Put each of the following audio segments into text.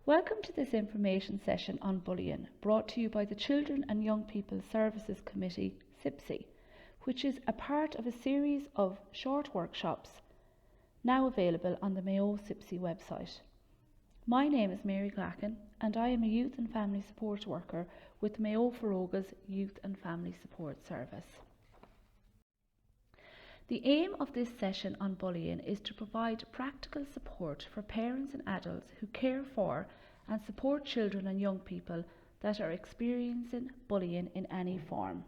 Welcome to this information session on bullying, brought to you by the Children and Young People Services Committee, CYPSC, which is a part of a series of short workshops now available on the Mayo CYPSC website. My name is Mary Glacken and I am a Youth and Family Support Worker with Mayo Foróga's Youth and Family Support Service. The aim of this session on bullying is to provide practical support for parents and adults who care for and support children and young people that are experiencing bullying in any form.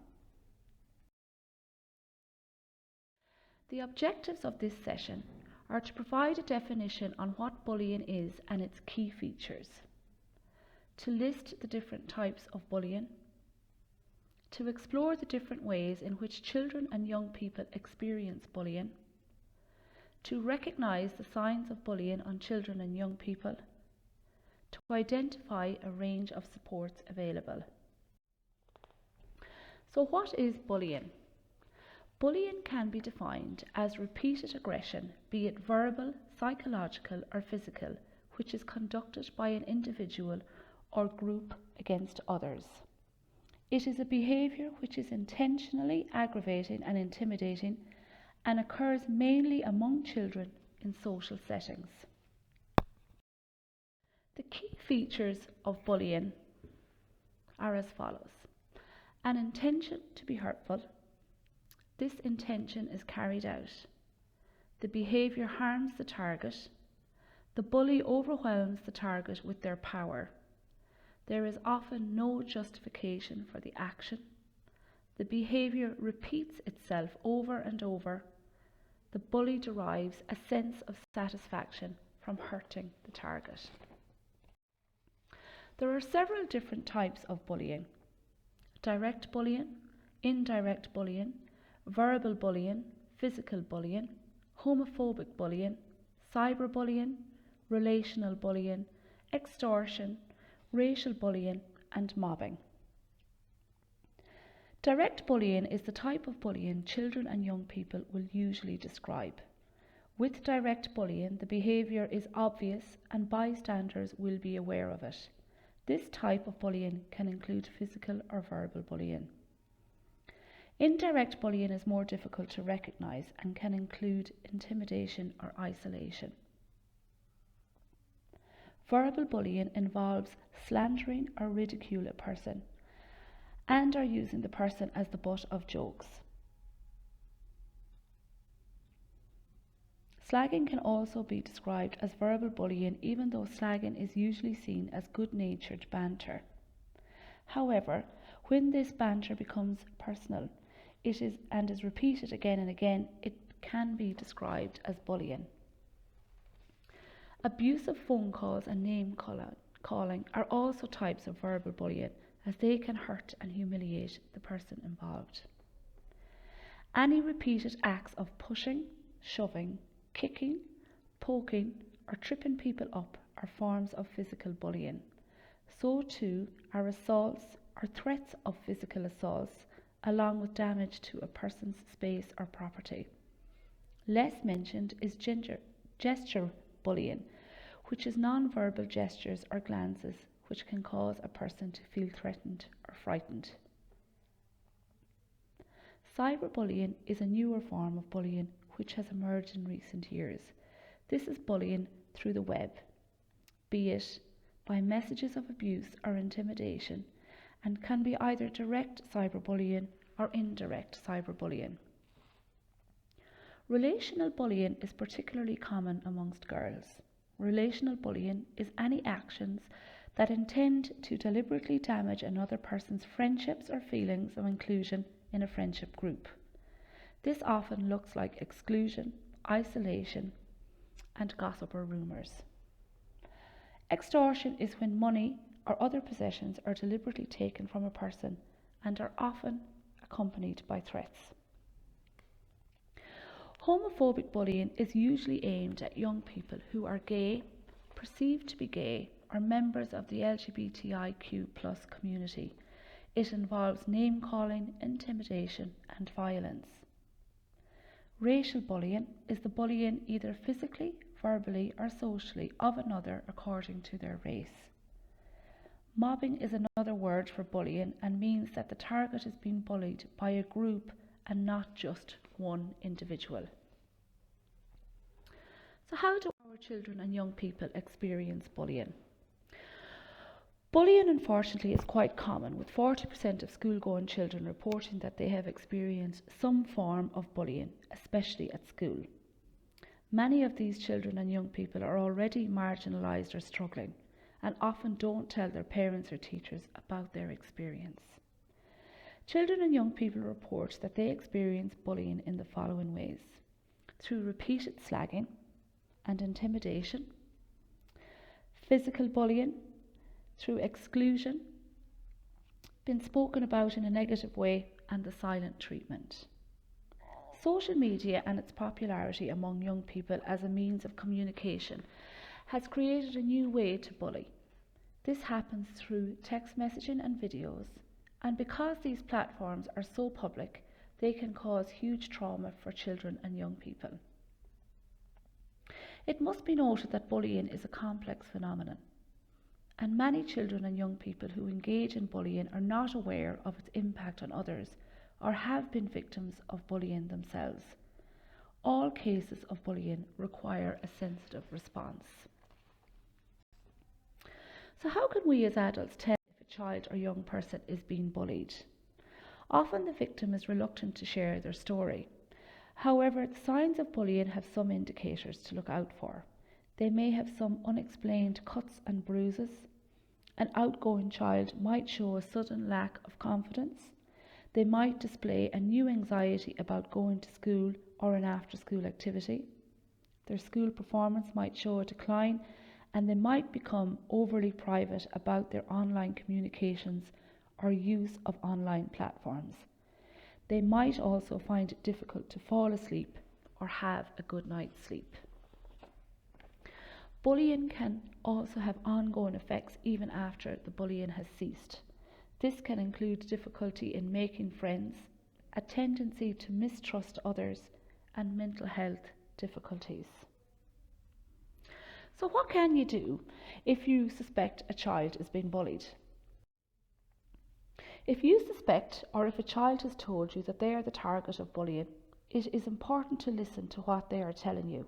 The objectives of this session are to provide a definition on what bullying is and its key features, to list the different types of bullying, to explore the different ways in which children and young people experience bullying, to recognise the signs of bullying on children and young people, to identify a range of supports available. So what is bullying? Bullying can be defined as repeated aggression, be it verbal, psychological or physical, which is conducted by an individual or group against others. It is a behaviour which is intentionally aggravating and intimidating and occurs mainly among children in social settings. The key features of bullying are as follows. An intention to be hurtful. This intention is carried out. The behaviour harms the target. The bully overwhelms the target with their power. There is often no justification for the action. The behaviour repeats itself over and over. The bully derives a sense of satisfaction from hurting the target. There are several different types of bullying: direct bullying, indirect bullying, verbal bullying, physical bullying, homophobic bullying, cyberbullying, relational bullying, extortion, racial bullying and mobbing. Direct bullying is the type of bullying children and young people will usually describe. With direct bullying, the behaviour is obvious and bystanders will be aware of it. This type of bullying can include physical or verbal bullying. Indirect bullying is more difficult to recognise and can include intimidation or isolation. Verbal bullying involves slandering or ridicule a person and are using the person as the butt of jokes. Slagging can also be described as verbal bullying, even though slagging is usually seen as good-natured banter. However, when this banter becomes personal, it is repeated again and again, it can be described as bullying. Abusive phone calls and name calling are also types of verbal bullying, as they can hurt and humiliate the person involved. Any repeated acts of pushing, shoving, kicking, poking or tripping people up are forms of physical bullying. So too are assaults or threats of physical assaults, along with damage to a person's space or property. Less mentioned is gesture bullying, which is non-verbal gestures or glances which can cause a person to feel threatened or frightened. Cyberbullying is a newer form of bullying which has emerged in recent years. This is bullying through the web, be it by messages of abuse or intimidation, and can be either direct cyberbullying or indirect cyberbullying. Relational bullying is particularly common amongst girls. Relational bullying is any actions that intend to deliberately damage another person's friendships or feelings of inclusion in a friendship group. This often looks like exclusion, isolation, and gossip or rumours. Extortion is when money or other possessions are deliberately taken from a person and are often accompanied by threats. Homophobic bullying is usually aimed at young people who are gay, perceived to be gay, or members of the LGBTIQ+ community. It involves name-calling, intimidation, and violence. Racial bullying is the bullying either physically, verbally or socially of another according to their race. Mobbing is another word for bullying and means that the target is being bullied by a group and not just one individual. So how do our children and young people experience bullying? Bullying, unfortunately, is quite common, with 40% of school-going children reporting that they have experienced some form of bullying, especially at school. Many of these children and young people are already marginalised or struggling, and often don't tell their parents or teachers about their experience. Children and young people report that they experience bullying in the following ways: through repeated slagging and intimidation, physical bullying, through exclusion, being spoken about in a negative way, and the silent treatment. Social media and its popularity among young people as a means of communication has created a new way to bully. This happens through text messaging and videos, and because these platforms are so public, they can cause huge trauma for children and young people. It must be noted that bullying is a complex phenomenon, and many children and young people who engage in bullying are not aware of its impact on others or have been victims of bullying themselves. All cases of bullying require a sensitive response. So how can we as adults tell if a child or young person is being bullied? Often the victim is reluctant to share their story. However, the signs of bullying have some indicators to look out for. They may have some unexplained cuts and bruises. An outgoing child might show a sudden lack of confidence. They might display a new anxiety about going to school or an after-school activity. Their school performance might show a decline, and they might become overly private about their online communications or use of online platforms. They might also find it difficult to fall asleep or have a good night's sleep. Bullying can also have ongoing effects even after the bullying has ceased. This can include difficulty in making friends, a tendency to mistrust others, and mental health difficulties. So what can you do if you suspect a child is being bullied? If you suspect, or if a child has told you that they are the target of bullying, it is important to listen to what they are telling you.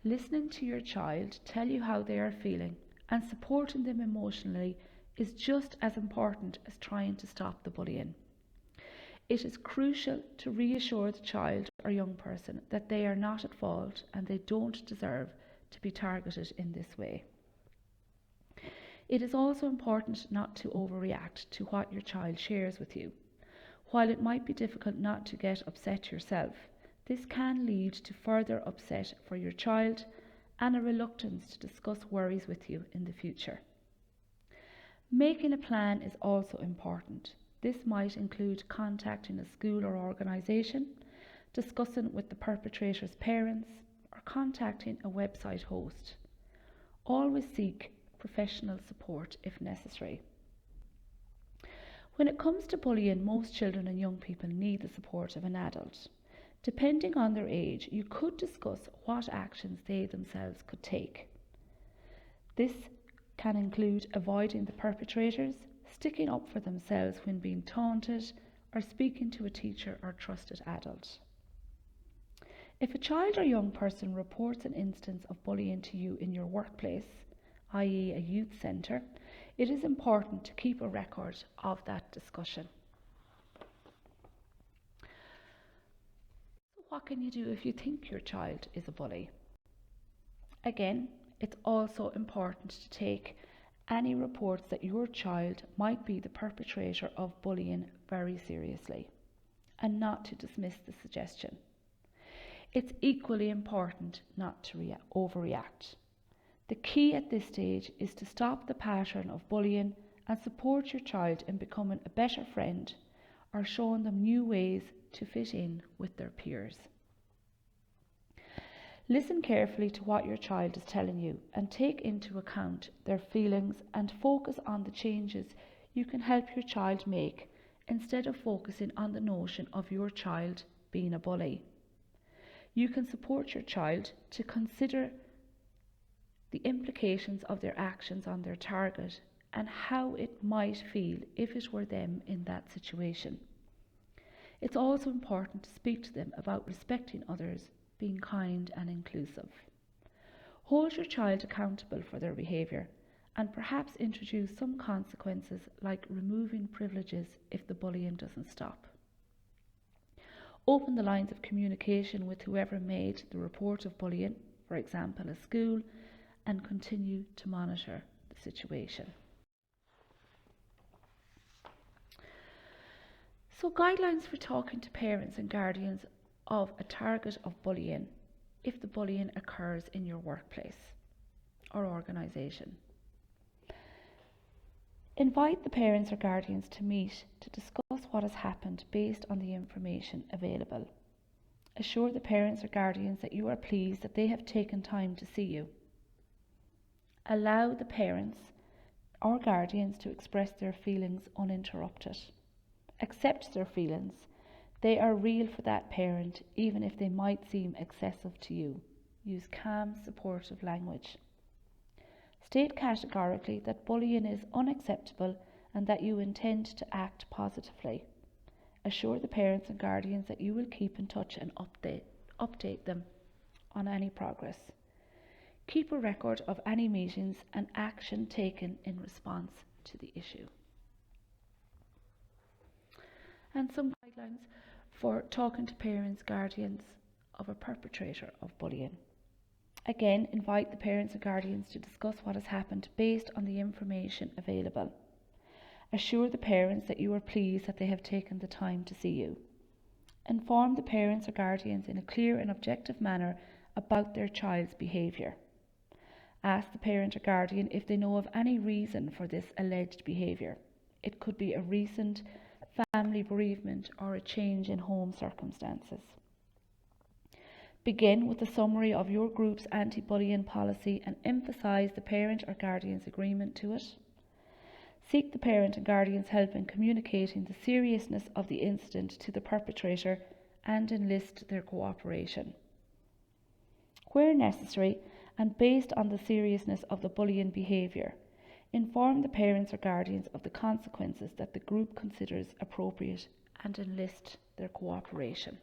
Listening to your child tell you how they are feeling and supporting them emotionally is just as important as trying to stop the bullying. It is crucial to reassure the child or young person that they are not at fault and they don't deserve to be targeted in this way. It is also important not to overreact to what your child shares with you. While it might be difficult not to get upset yourself, this can lead to further upset for your child and a reluctance to discuss worries with you in the future. Making a plan is also important. This might include contacting a school or organisation, discussing with the perpetrator's parents, or contacting a website host. Always seek professional support if necessary. When it comes to bullying, most children and young people need the support of an adult. Depending on their age, you could discuss what actions they themselves could take. This can include avoiding the perpetrators, sticking up for themselves when being taunted, or speaking to a teacher or trusted adult. If a child or young person reports an instance of bullying to you in your workplace, i.e. a youth centre, it is important to keep a record of that discussion. What can you do if you think your child is a bully? Again, it's also important to take any reports that your child might be the perpetrator of bullying very seriously and not to dismiss the suggestion. It's equally important not to overreact. The key at this stage is to stop the pattern of bullying and support your child in becoming a better friend or showing them new ways to fit in with their peers. Listen carefully to what your child is telling you and take into account their feelings and focus on the changes you can help your child make instead of focusing on the notion of your child being a bully. You can support your child to consider the implications of their actions on their target, and how it might feel if it were them in that situation. It's also important to speak to them about respecting others, being kind and inclusive. Hold your child accountable for their behaviour, and perhaps introduce some consequences like removing privileges if the bullying doesn't stop. Open the lines of communication with whoever made the report of bullying, for example a school, and continue to monitor the situation. So guidelines for talking to parents and guardians of a target of bullying if the bullying occurs in your workplace or organisation. Invite the parents or guardians to meet to discuss what has happened based on the information available. Assure the parents or guardians that you are pleased that they have taken time to see you. Allow the parents or guardians to express their feelings uninterrupted. Accept their feelings. They are real for that parent, even if they might seem excessive to you. Use calm, supportive language. State categorically that bullying is unacceptable and that you intend to act positively. Assure the parents and guardians that you will keep in touch and update them on any progress. Keep a record of any meetings and action taken in response to the issue. And some guidelines for talking to parents, guardians of a perpetrator of bullying. Again, invite the parents and guardians to discuss what has happened based on the information available. Assure the parents that you are pleased that they have taken the time to see you. Inform the parents or guardians in a clear and objective manner about their child's behaviour. Ask the parent or guardian if they know of any reason for this alleged behaviour. It could be a recent family bereavement or a change in home circumstances. Begin with a summary of your group's anti-bullying policy and emphasise the parent or guardian's agreement to it. Seek the parent and guardian's help in communicating the seriousness of the incident to the perpetrator and enlist their cooperation. Where necessary, and based on the seriousness of the bullying behaviour, inform the parents or guardians of the consequences that the group considers appropriate and enlist their cooperation.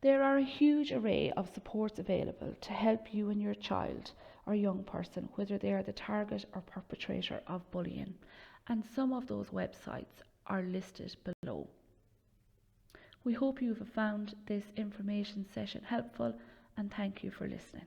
There are a huge array of supports available to help you and your child or young person, whether they are the target or perpetrator of bullying, and some of those websites are listed below. We hope you have found this information session helpful, and thank you for listening.